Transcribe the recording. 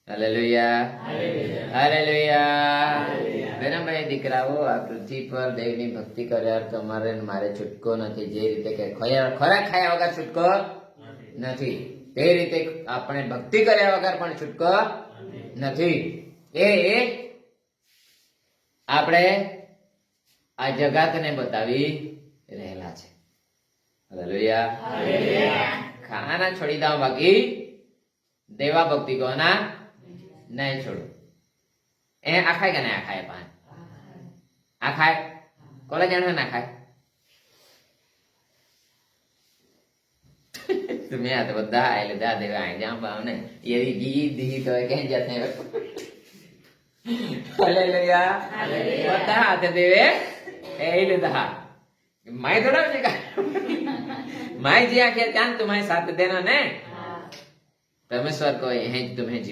Hallelujah, hallelujah. બેના ભાઈ દીકરાઓ, આ પૃથ્વી પર દેવની ભક્તિ કર્યા તમારે ને મારે છૂટકો નથી. જે રીતે કે ખોરાક ખાયા વગર છૂટકો નથી, તે રીતે આપણે ભક્તિ કર્યા વગર પણ છૂટકો નથી. એ આપણે આ જગતને બતાવી રહેલા છે. હાલેલુયા. ખાના છોડી દો, બાકી દેવા ભક્તિ કોના નહીં છોડો. એ આખાય કે નહીં આખાય? પાન આખાય કોલે જાણો ના ખાય? તમે આ તો બધા આય લીધા દેવા આય જામ પાવ ને એવી ગીત દીધી તો કે જતે. હાલેલુયા. બધા હાથે દેવે એ લીધા. માય થોડા છે કા माय जी आखे त्यान तुम्हारे साथ देना ने परमेश्वर को यही तुम्हें